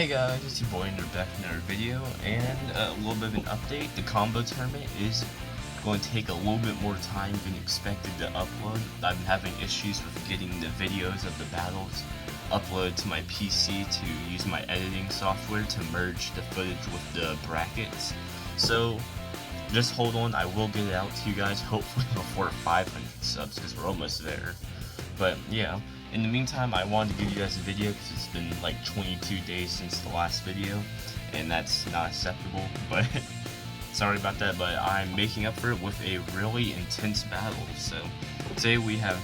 Hey guys, it's your boy and we're back in another video, and a little bit of an update. The combo tournament is going to take a little bit more time than expected to upload. I've been having issues with getting the videos of the battles uploaded to my PC to use my editing software to merge the footage with the brackets. So just hold on, I will get it out to you guys hopefully before 500 subs because we're almost there. But yeah. In the meantime, I wanted to give you guys a video because it's been like 22 days since the last video, and that's not acceptable, but sorry about that, but I'm making up for it with a really intense battle. So, today we have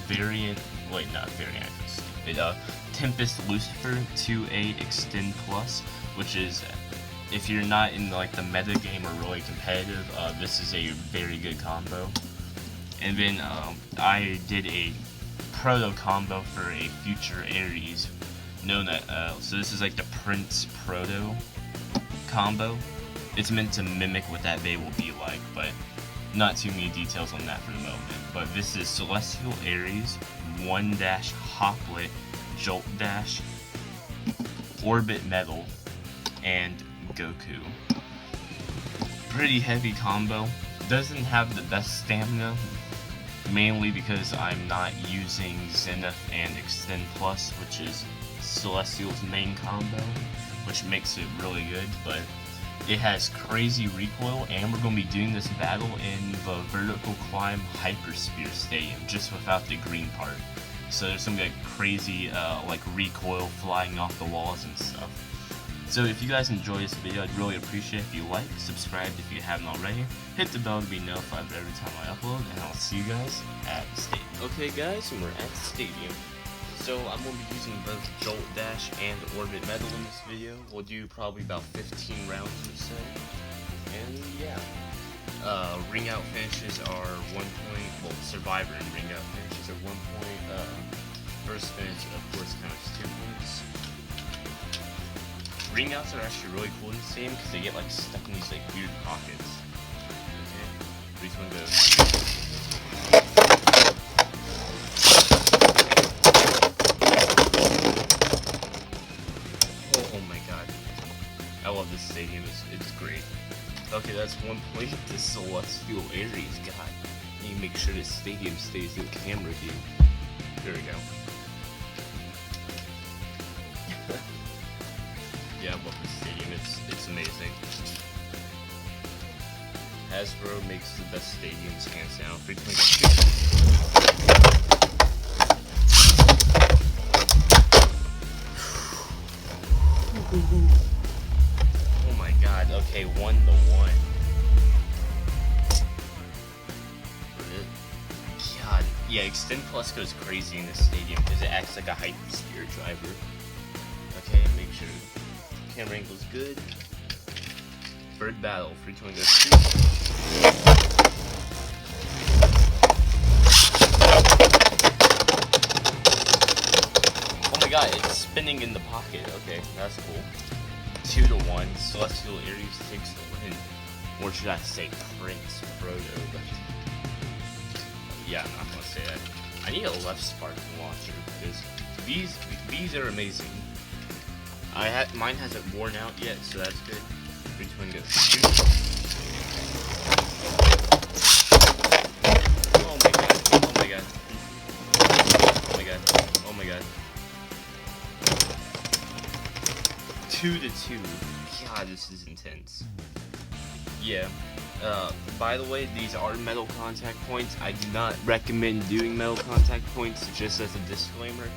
Tempest Lucifer 2A Extend Plus, which is, if you're not in like the meta game or really competitive, this is a very good combo. And then I did a Proto combo for a future Ares known as, so this is like the Prince Proto combo. It's meant to mimic what that bay will be like, but not too many details on that for the moment. But this is Celestial Ares, 1-Hoplet, Jolt Dash, Orbit Metal, and Goku. Pretty heavy combo. Doesn't have the best stamina, mainly because I'm not using Zenith and Extend Plus, which is Celestial's main combo, which makes it really good, but it has crazy recoil, and we're going to be doing this battle in the Vertical Climb Hypersphere Stadium, just without the green part. So there's some like crazy like recoil flying off the walls and stuff. So if you guys enjoy this video, I'd really appreciate if you like, subscribe if you haven't already, hit the bell to be notified every time I upload, and I'll see you guys at the stadium. Okay guys, and we're at the stadium. So I'm going to be using both Jolt Dash and Orbit Metal in this video. We'll do probably about 15 rounds or so. And yeah. Ring out finishes are 1 point, well, Survivor and ring out finishes are 1 point. First finish, of course, counts 2 points. Ring outs are actually really cool in this game because they get like stuck in these like weird pockets. Okay, 3, 2, 1, go. Oh my god, I love this stadium. It's great. Okay, that's 1 point to Celestial Ares. God, I need to make sure this stadium stays in camera view. There we go. Yeah, I love this stadium, it's amazing. Hasbro makes the best stadiums, hands down. 3, 2, 1. Oh my god, okay, 1-1. God, yeah, Extend Plus goes crazy in this stadium because it acts like a hypersphere driver. Okay, make sure camera angle's good. Bird battle, 3, 2, 1, go shoot. Oh my god, it's spinning in the pocket. Okay, that's cool. 2-1, Celestial Ares takes the win. Or should I say Prince Proto, but yeah, I'm not gonna say that. I need a left Spartan launcher because these are amazing. Mine hasn't worn out yet, so that's good. 3, 2, 1, go. Shoot. Oh my god. Oh my god. Oh my god. Oh my god. 2-2. God, this is intense. Yeah. By the way, these are metal contact points. I do not recommend doing metal contact points, just as a disclaimer.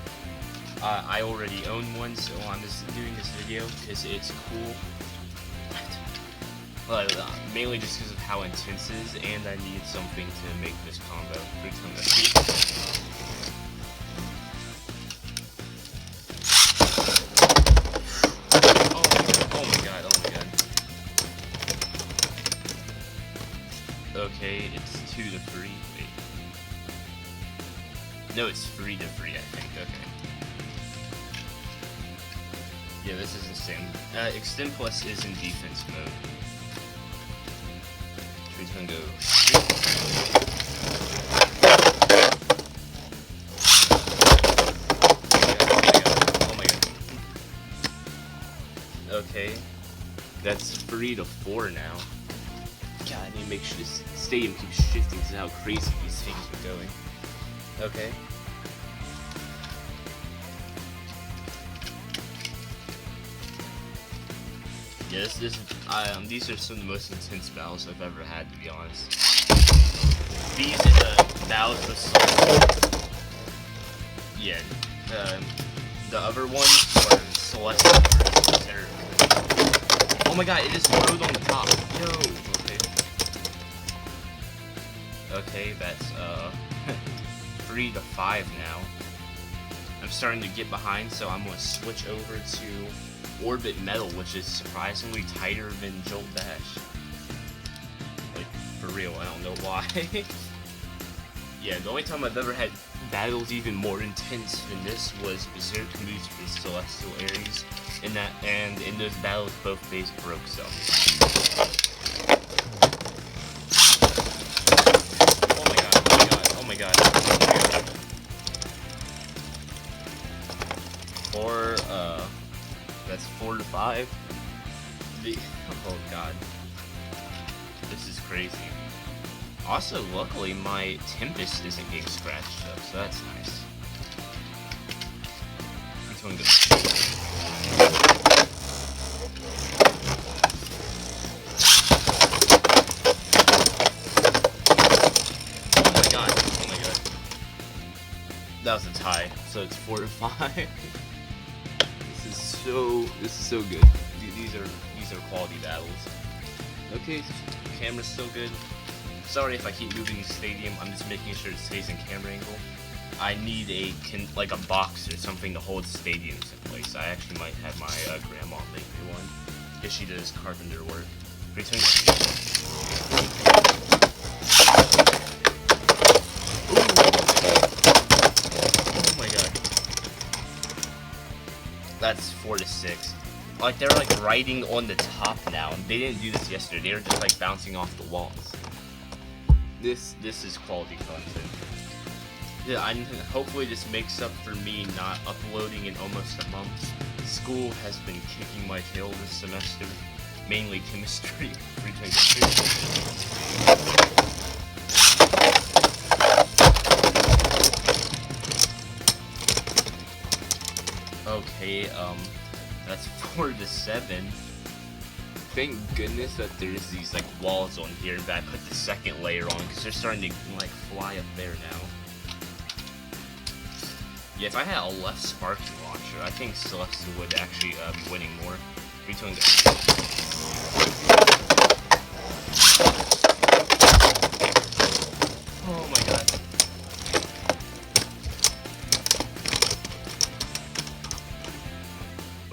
I already own one, so I'm just doing this video because it's cool. Mainly just because of how intense it is, and I need something to make this combo. Oh my god, oh my god. Okay, it's 2-3. Wait. No, it's 3-3, I think. Okay. Yeah, this is the same. Extend Plus is in defense mode. He's gonna go. Oh my god. Okay, that's 3 to 4 now. God, I need to make sure this stadium keeps shifting because of how crazy these things are going. Okay. Yeah, these are some of the most intense battles I've ever had, to be honest. These are the battles with Celestial. Yeah, the other ones are Celestial versus Terror. Oh my god, it just rode on the top. Yo, okay. Okay, that's 3 to 5 now. I'm starting to get behind, so I'm gonna switch over to Orbit Metal, which is surprisingly tighter than Jolt Dash. Like, for real, I don't know why. Yeah, the only time I've ever had battles even more intense than this was Berserk moves for Celestial Ares, and in those battles both bays broke some. Oh my god, oh my god, oh my god. That's 4 to 5. Oh god. This is crazy. Also, luckily, my Tempest isn't getting scratched up, so that's nice. This one goes. Oh my god, oh my god. That was a tie, so it's 4 to 5. This is so good. These are quality battles. Okay, camera's still good. Sorry if I keep moving the stadium. I'm just making sure it stays in camera angle. I need like a box or something to hold stadiums in place. I actually might have my grandma make me one, because she does carpenter work. Oh my god. That's 4 to 6. Like, they're like riding on the top now, and they didn't do this yesterday. They were just like bouncing off the walls. This is quality content. Yeah, hopefully this makes up for me not uploading in almost a month. School has been kicking my tail this semester, mainly chemistry. Okay, that's 4 to 7. Thank goodness that there's these like walls on here that I put the second layer on, because they're starting to like fly up there now. Yeah, if I had a left sparking launcher, I think Celestial would actually be winning more. Between the oh my god.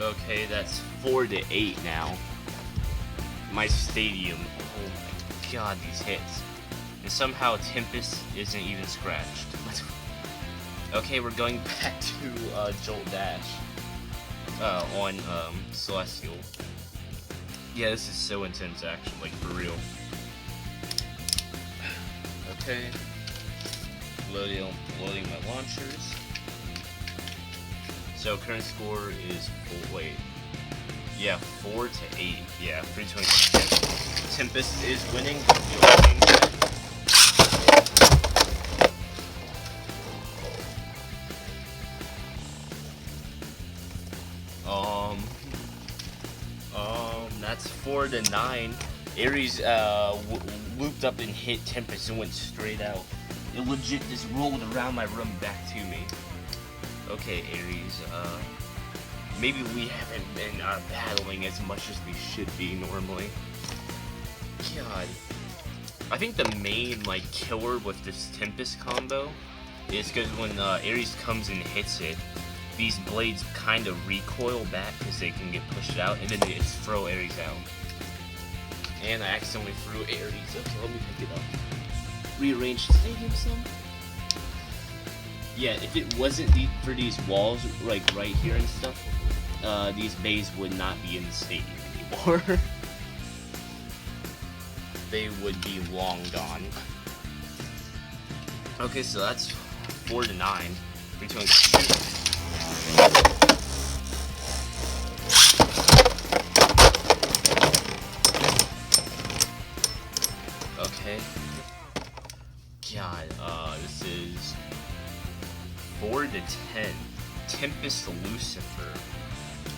Okay, that's 4 to 8 now. My stadium, oh my god, these hits. And somehow Tempest isn't even scratched. Okay, we're going back to Jolt Dash on Celestial. Yeah, this is so intense actually, like for real. Okay, loading my launchers. So current score is 4 to 8. Yeah, 320. Tempest is winning. That's 4 to 9. Ares looped up and hit Tempest and went straight out. It legit just rolled around my room back to me. Okay, Ares, maybe we haven't been battling as much as we should be normally. God. I think the main, like, killer with this Tempest combo is because when Ares comes and hits it, these blades kind of recoil back because they can get pushed out, and then they just throw Ares out. And I accidentally threw Ares. Okay, let me pick it up. Rearrange the stadium some. Yeah, if it wasn't for these walls, like right here and stuff, these bays would not be in the stadium anymore. They would be long gone. Okay, so that's 4 to 9. Between 4 to 10. Tempest Lucifer.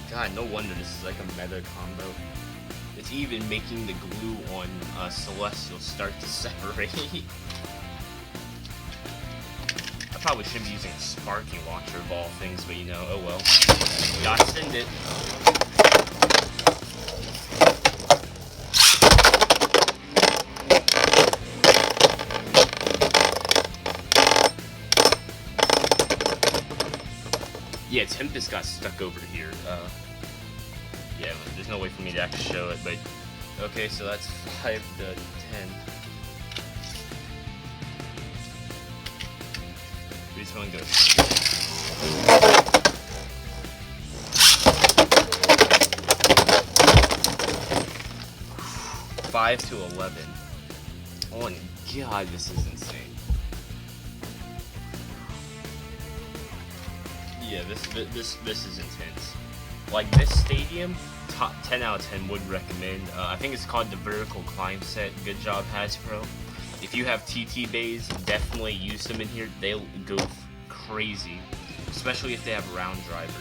God, no wonder this is like a meta combo. It's even making the glue on Celestial start to separate. I probably shouldn't be using a sparking launcher of all things, but you know, oh well. Gotta send it. Yeah, Tempest got stuck over here. Yeah, there's no way for me to actually show it, but okay, so that's 5 to 10. This one goes. 5 to 11. Oh my god, this is insane. Yeah, this is intense. Like this stadium, top 10 out of 10 would recommend. I think it's called the Vertical Climb Set. Good job, Hasbro. If you have TT bays, definitely use them in here. They'll go crazy, especially if they have round drivers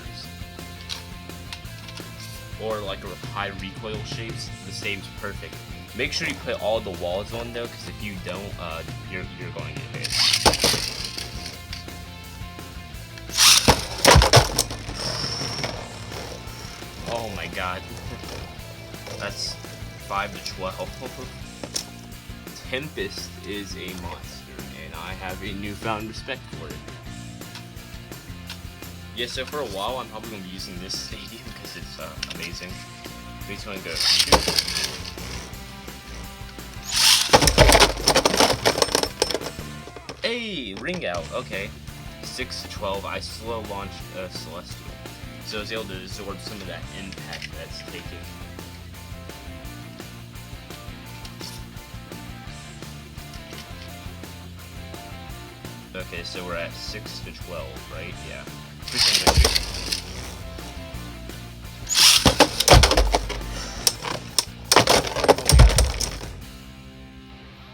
or like a high recoil shapes. The stadium's perfect. Make sure you put all the walls on though, because if you don't, you're going to get hit. Oh my god. That's 5 to 12. Tempest is a monster, and I have a newfound respect for it. Yeah, so for a while, I'm probably going to be using this stadium because it's amazing. Please go and go. Hey, ring out. Okay. 6 to 12. I slow launched Celestial. So I was able to absorb some of that impact that's taking. Okay, so we're at 6 to 12, right? Yeah.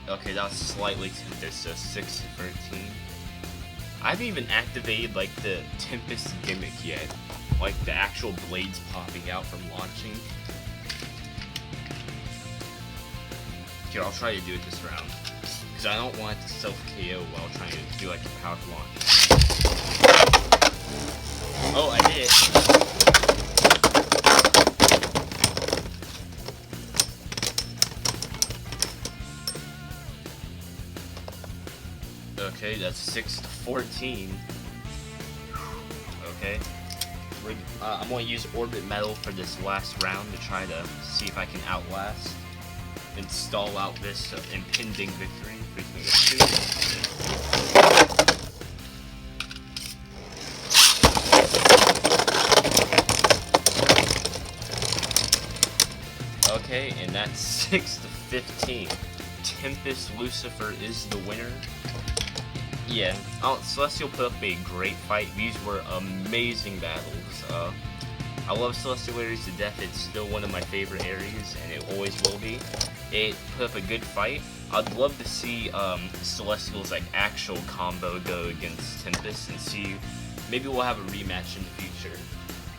Okay, that was slightly Tempest, so 6 to 13. I haven't even activated like the Tempest gimmick yet. Like the actual blades popping out from launching. Here, I'll try to do it this round. Because I don't want it to self-KO while trying to do like a powerful launch. Oh, I did it. Okay, that's 6 to 14. Okay. I'm going to use Orbit Metal for this last round to try to see if I can outlast and stall out this impending victory. Okay, and that's 6 to 15. Tempest Lucifer is the winner. Yeah, Celestial put up a great fight. These were amazing battles. I love Celestial areas to death. It's still one of my favorite areas, and it always will be. It put up a good fight. I'd love to see Celestial's like actual combo go against Tempest and see. Maybe we'll have a rematch in the future.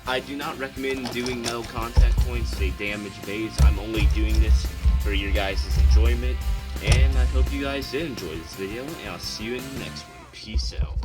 I do not recommend doing metal contact points. They damage base. I'm only doing this for your guys' enjoyment. And I hope you guys did enjoy this video, and I'll see you in the next one. Peace out.